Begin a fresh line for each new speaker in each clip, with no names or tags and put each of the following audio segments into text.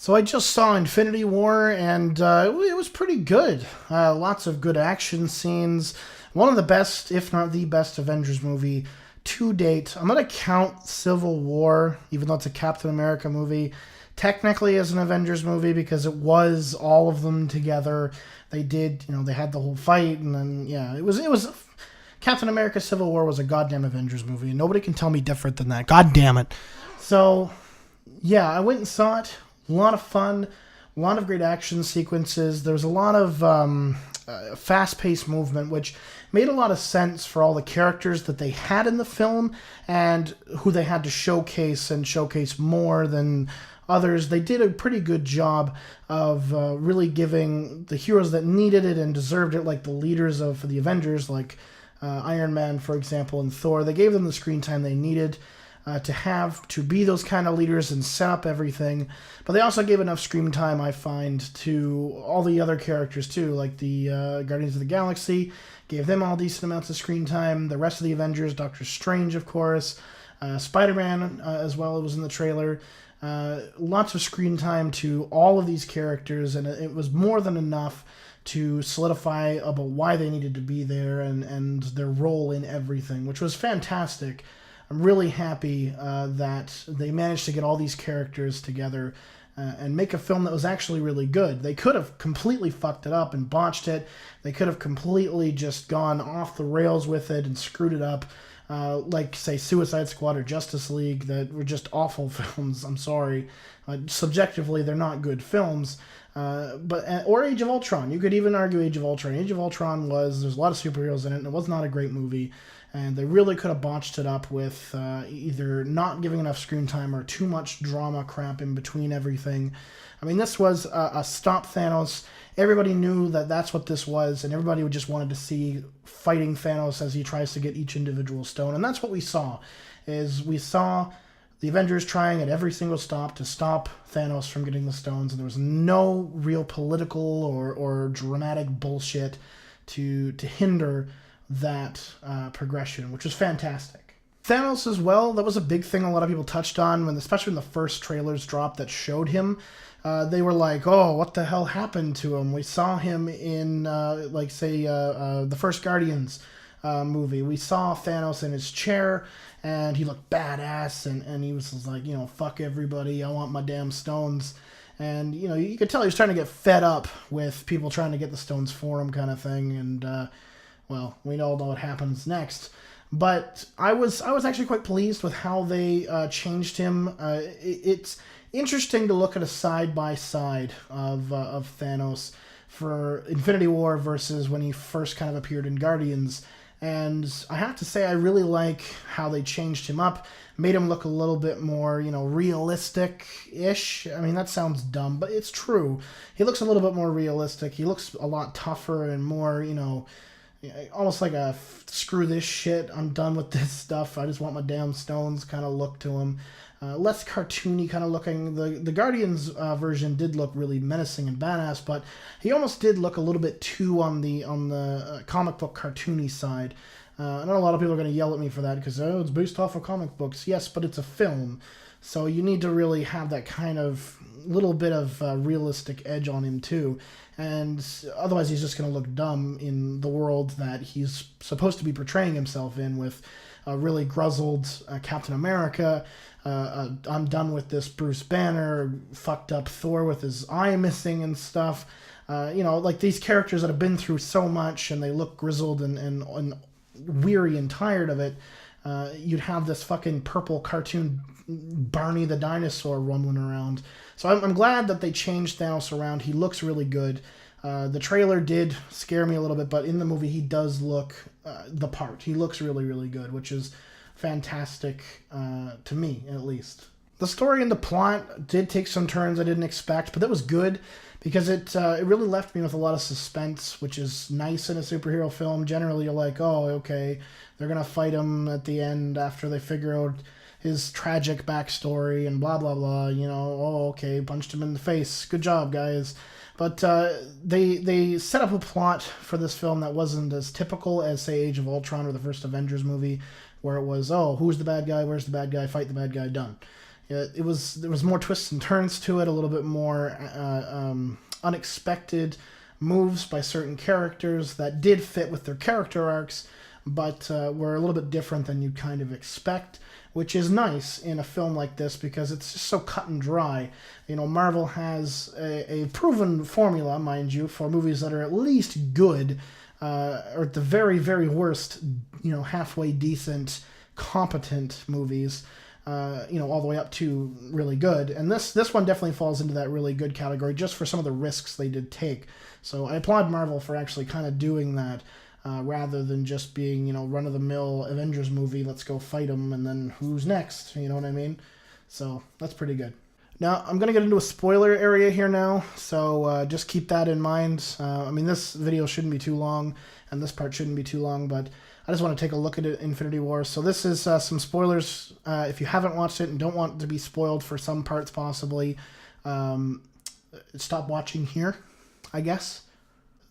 So I just saw Infinity War, and it was pretty good. Lots of good action scenes. One of the best, if not the best, Avengers movie to date. I'm going to count Civil War, even though it's a Captain America movie, technically as an Avengers movie because it was all of them together. They did, they had the whole fight, and then, it was Captain America Civil War was a goddamn Avengers movie, and nobody can tell me different than that. God damn it. So, I went and saw it. A lot of fun, a lot of great action sequences. There was a lot of fast-paced movement, which made a lot of sense for all the characters that they had in the film and who they had to showcase and showcase more than others. They did a pretty good job of really giving the heroes that needed it and deserved it, like the leaders of the Avengers, like Iron Man, for example, and Thor. They gave them the screen time they needed to be those kind of leaders and set up everything. But they also gave enough screen time, I find, to all the other characters too, like the Guardians of the Galaxy. Gave them all decent amounts of screen time. The rest of the Avengers, Doctor Strange, of course, Spider-Man as well, was in the trailer. Lots of screen time to all of these characters, and it was more than enough to solidify about why they needed to be there and their role in everything, which was fantastic. I'm really happy that they managed to get all these characters together and make a film that was actually really good. They could have completely fucked it up and botched it. They could have completely just gone off the rails with it and screwed it up, like, say, Suicide Squad or Justice League, that were just awful films. I'm sorry. Subjectively, they're not good films. Or Age of Ultron. You could even argue Age of Ultron. Age of Ultron there's a lot of superheroes in it, and it was not a great movie. And they really could have botched it up with either not giving enough screen time or too much drama crap in between everything. I mean, this was a stop Thanos. Everybody knew that that's what this was, and everybody just wanted to see fighting Thanos as he tries to get each individual stone. And that's what we saw, we saw the Avengers trying at every single stop to stop Thanos from getting the stones, and there was no real political or dramatic bullshit to hinder that progression, which was fantastic. Thanos as well, that was a big thing a lot of people touched on, especially when the first trailers dropped that showed him. They were like, oh, what the hell happened to him? We saw him in, the first Guardians movie. We saw Thanos in his chair, and he looked badass, and he was like, fuck everybody, I want my damn stones. And, you could tell he was trying to get fed up with people trying to get the stones for him kind of thing, and, well, we all know what happens next. But I was actually quite pleased with how they changed him. It's interesting to look at a side-by-side of Thanos for Infinity War versus when he first kind of appeared in Guardians. And I have to say, I really like how they changed him up, made him look a little bit more, realistic-ish. I mean, that sounds dumb, but it's true. He looks a little bit more realistic. He looks a lot tougher and more, almost like a screw this shit, I'm done with this stuff, I just want my damn stones kind of look to him. Less cartoony kind of looking. The Guardians version did look really menacing and badass, but he almost did look a little bit too on the comic book cartoony side. I know a lot of people are going to yell at me for that because it's based off of comic books. Yes, but it's a film, so you need to really have that kind of little bit of realistic edge on him too. And otherwise he's just going to look dumb in the world that he's supposed to be portraying himself in, with a really grizzled Captain America. I'm done with this Bruce Banner, fucked up Thor with his eye missing and stuff. Like these characters that have been through so much and they look grizzled and weary and tired of it. You'd have this fucking purple cartoon Barney the dinosaur rumbling around. So I'm glad that they changed Thanos around. He looks really good. The trailer did scare me a little bit, but in the movie he does look the part. He looks really, really good, which is fantastic to me, at least. The story and the plot did take some turns I didn't expect, but that was good because it really left me with a lot of suspense, which is nice in a superhero film. Generally, you're like, oh, okay, they're going to fight him at the end after they figure out his tragic backstory and blah, blah, blah, oh, okay, punched him in the face. Good job, guys. But they set up a plot for this film that wasn't as typical as, say, Age of Ultron or the first Avengers movie, where it was, oh, who's the bad guy, where's the bad guy, fight the bad guy, done. There was more twists and turns to it, a little bit more unexpected moves by certain characters that did fit with their character arcs, but were a little bit different than you'd kind of expect, which is nice in a film like this because it's just so cut and dry. Marvel has a proven formula, mind you, for movies that are at least good, or at the very, very worst, halfway decent, competent movies. All the way up to really good. And this one definitely falls into that really good category just for some of the risks they did take. So I applaud Marvel for actually kind of doing that rather than just being, run-of-the-mill Avengers movie, let's go fight them, and then who's next? You know what I mean? So that's pretty good. Now, I'm going to get into a spoiler area here now, so just keep that in mind. This video shouldn't be too long, and this part shouldn't be too long, but I just want to take a look at it, Infinity War. So this is some spoilers. If you haven't watched it and don't want to be spoiled for some parts possibly, stop watching here, I guess.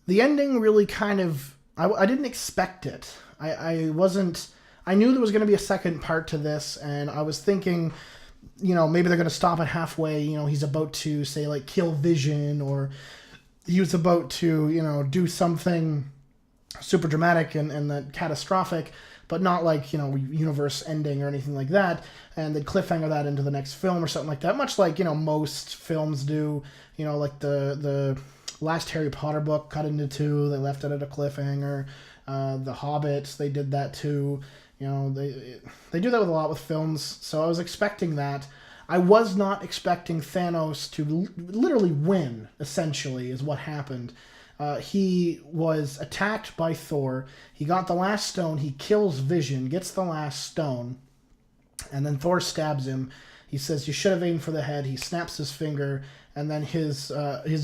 The ending really kind of... I didn't expect it. I knew there was going to be a second part to this, and I was thinking, maybe they're going to stop it halfway. He's about to, say, like, kill Vision, or he was about to, do something super dramatic and that catastrophic, but not like, universe ending or anything like that, and they'd cliffhanger that into the next film or something like that, much like, most films do, like the last Harry Potter book cut into two, they left it at a cliffhanger. The Hobbit, they did that too. They do that with a lot with films, so I was expecting that. I was not expecting Thanos to literally win, essentially, is what happened. He was attacked by Thor. He got the last stone. He kills Vision, gets the last stone, and then Thor stabs him. He says, "You should have aimed for the head." He snaps his finger, and then his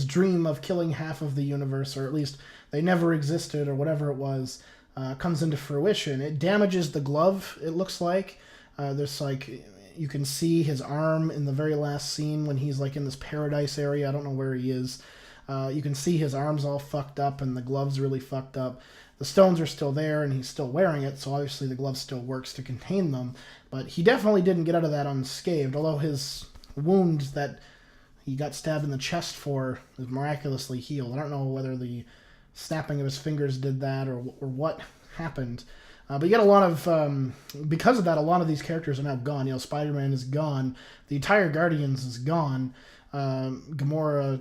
dream of killing half of the universe, or at least they never existed, or whatever it was, comes into fruition. It damages the glove, it looks like. There's like... You can see his arm in the very last scene when he's like in this paradise area. I don't know where he is. You can see his arm's all fucked up and the glove's really fucked up. The stones are still there and he's still wearing it, so obviously the glove still works to contain them. But he definitely didn't get out of that unscathed, although his wound that he got stabbed in the chest for is miraculously healed. I don't know whether the snapping of his fingers did that or what happened. But you get a lot of, because of that, a lot of these characters are now gone. Spider-Man is gone. The entire Guardians is gone. Gamora,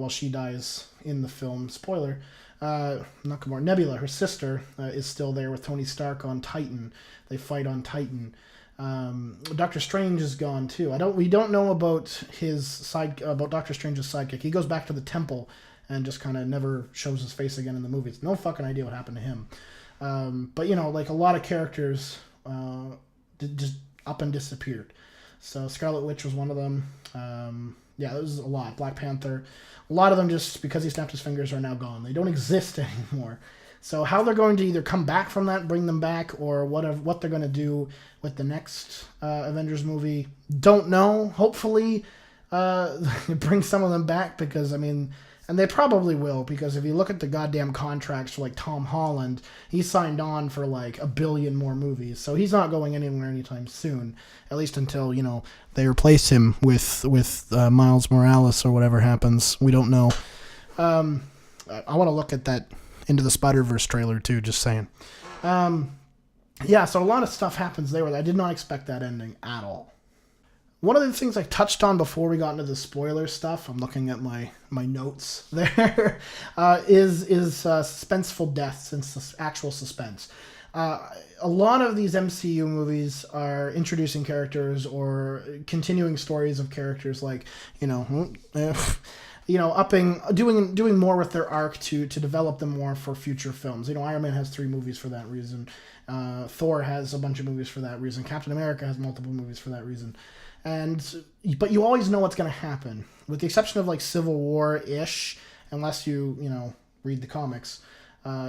she dies in the film. Spoiler. Not Gamora. Nebula, her sister, is still there with Tony Stark on Titan. They fight on Titan. Doctor Strange is gone too. We don't know about Doctor Strange's sidekick. He goes back to the temple and just kind of never shows his face again in the movies. No fucking idea what happened to him. But like a lot of characters just up and disappeared. So Scarlet Witch was one of them. There was a lot. Black Panther. A lot of them, just because he snapped his fingers, are now gone. They don't exist anymore. So how they're going to either come back from that, bring them back, or what they're going to do with the next Avengers movie, don't know. Hopefully bring some of them back, because and they probably will, because if you look at the goddamn contracts for like Tom Holland, he signed on for like 1 billion more movies. So he's not going anywhere anytime soon, at least until, they replace him with Miles Morales or whatever happens. We don't know. I want to look at that Into the Spider-Verse trailer too, just saying. So a lot of stuff happens there. I did not expect that ending at all. One of the things I touched on before we got into the spoiler stuff, I'm looking at my notes there, is suspenseful deaths and actual suspense. A lot of these MCU movies are introducing characters or continuing stories of characters, like, doing more with their arc to develop them more for future films. Iron Man has 3 movies for that reason. Thor has a bunch of movies for that reason. Captain America has multiple movies for that reason. But you always know what's going to happen, with the exception of like Civil War-ish, unless you read the comics.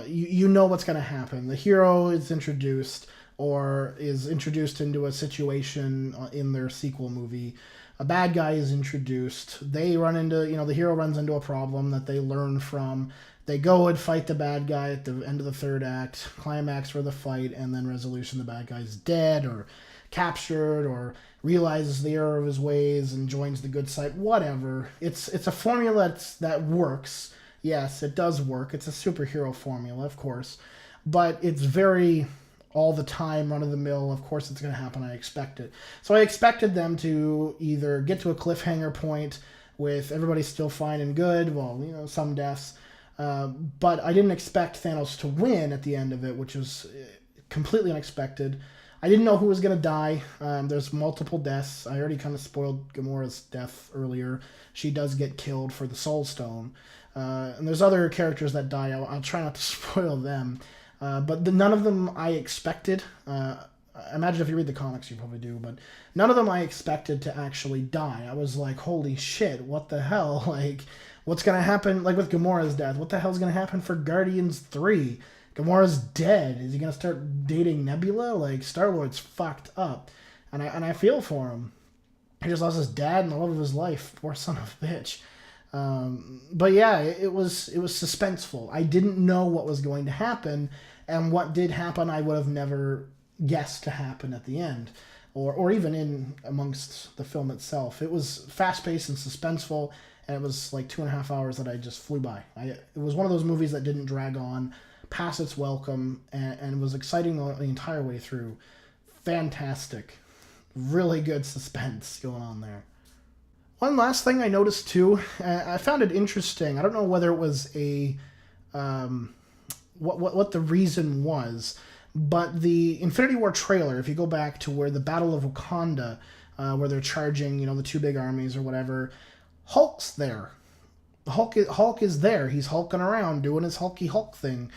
You know what's going to happen. The hero is introduced into a situation in their sequel movie. A bad guy is introduced. They run into, the hero runs into a problem that they learn from. They go and fight the bad guy at the end of the 3rd act, climax for the fight, and then resolution, the bad guy's dead or captured or realizes the error of his ways and joins the good side. Whatever. It's a formula that works. Yes, it does work. It's a superhero formula, of course, but it's very all the time, run of the mill. Of course, it's going to happen. I expect it. So I expected them to either get to a cliffhanger point with everybody still fine and good. Well, some deaths. But I didn't expect Thanos to win at the end of it, which was completely unexpected. I didn't know who was going to die. There's multiple deaths. I already kind of spoiled Gamora's death earlier. She does get killed for the Soul Stone. And there's other characters that die. I'll try not to spoil them. But none of them I expected. I imagine if you read the comics, you probably do. But none of them I expected to actually die. I was like, holy shit, what the hell? Like, what's going to happen? Like with Gamora's death, what the hell's going to happen for Guardians 3? Gamora's dead. Is he going to start dating Nebula? Like, Star-Lord's fucked up. And I feel for him. He just lost his dad and the love of his life. Poor son of a bitch. But yeah, it was suspenseful. I didn't know what was going to happen, and what did happen I would have never guessed to happen at the end, or even in amongst the film itself. It was fast-paced and suspenseful, and it was like 2.5 hours that I just flew by. It was one of those movies that didn't drag on past its welcome, and was exciting the entire way through. Fantastic. Really good suspense going on there. One last thing I noticed too, I found it interesting. I don't know whether it was what the reason was, but the Infinity War trailer, if you go back to where the Battle of Wakanda, where they're charging, the two big armies or whatever, Hulk's there. Hulk is there. He's hulking around, doing his Hulky Hulk thing.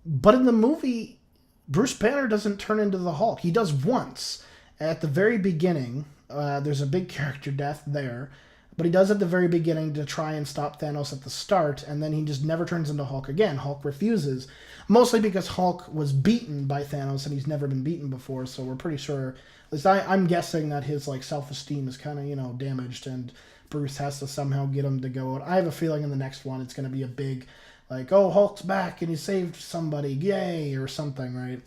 But in the movie, Bruce Banner doesn't turn into the Hulk. He does once at the very beginning. There's a big character death there, but he does at the very beginning to try and stop Thanos at the start, and then he just never turns into Hulk again. Hulk refuses, mostly because Hulk was beaten by Thanos, and he's never been beaten before, so we're pretty sure, at least I'm guessing that his self-esteem is kind of, damaged, and Bruce has to somehow get him to go out. I have a feeling in the next one it's going to be a big, Hulk's back and he saved somebody, yay, or something, right?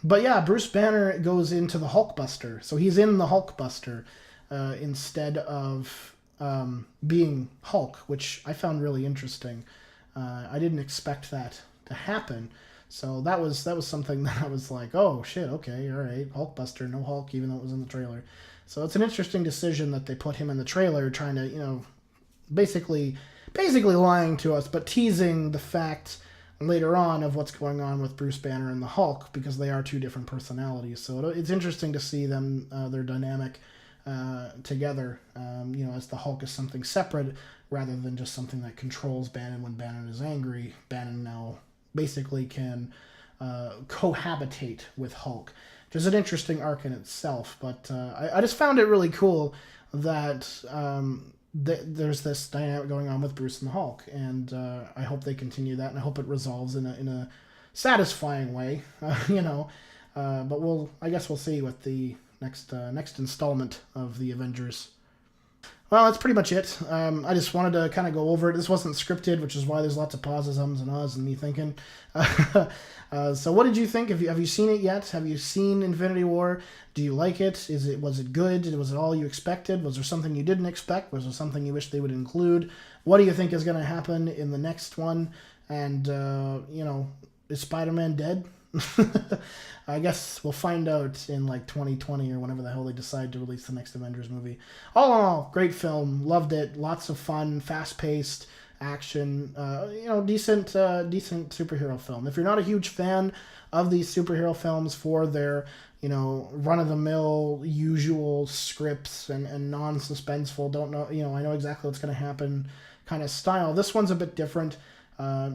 But yeah, Bruce Banner goes into the Hulkbuster. So he's in the Hulkbuster instead of being Hulk, which I found really interesting. I didn't expect that to happen. So that was something that I was like, oh shit, okay, all right, Hulkbuster, no Hulk, even though it was in the trailer. So it's an interesting decision that they put him in the trailer, trying to, basically lying to us, but teasing the fact later on of what's going on with Bruce Banner and the Hulk, because they are two different personalities. So it's interesting to see them, their dynamic together, as the Hulk is something separate rather than just something that controls Bannon when Bannon is angry. Bannon now basically can cohabitate with Hulk, which is an interesting arc in itself. But I just found it really cool that there's this dynamic going on with Bruce and the Hulk, and I hope they continue that, and I hope it resolves in a satisfying way, but I guess we'll see with the next installment of the Avengers. Well, that's pretty much it. I just wanted to kind of go over it. This wasn't scripted, which is why there's lots of pauses, ums, and ahs, and me thinking. So what did you think? Have you seen it yet? Have you seen Infinity War? Do you like it? Was it good? Was it all you expected? Was there something you didn't expect? Was there something you wish they would include? What do you think is going to happen in the next one? And, is Spider-Man dead? I guess we'll find out in 2020 or whenever the hell they decide to release the next Avengers movie. All in all, great film. Loved it. Lots of fun, fast-paced action. Decent superhero film. If you're not a huge fan of these superhero films for their, run-of-the-mill, usual scripts and non-suspenseful, don't know, I know exactly what's going to happen kind of style. This one's a bit different.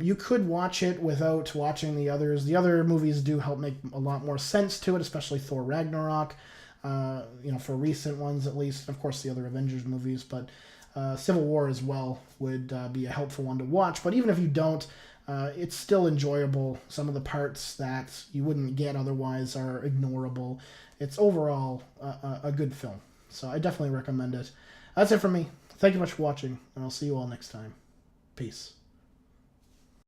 You could watch it without watching the others. The other movies do help make a lot more sense to it, especially Thor Ragnarok, for recent ones at least. Of course, the other Avengers movies, but Civil War as well would be a helpful one to watch. But even if you don't, it's still enjoyable. Some of the parts that you wouldn't get otherwise are ignorable. It's overall a good film, so I definitely recommend it. That's it for me. Thank you much for watching, and I'll see you all next time. Peace.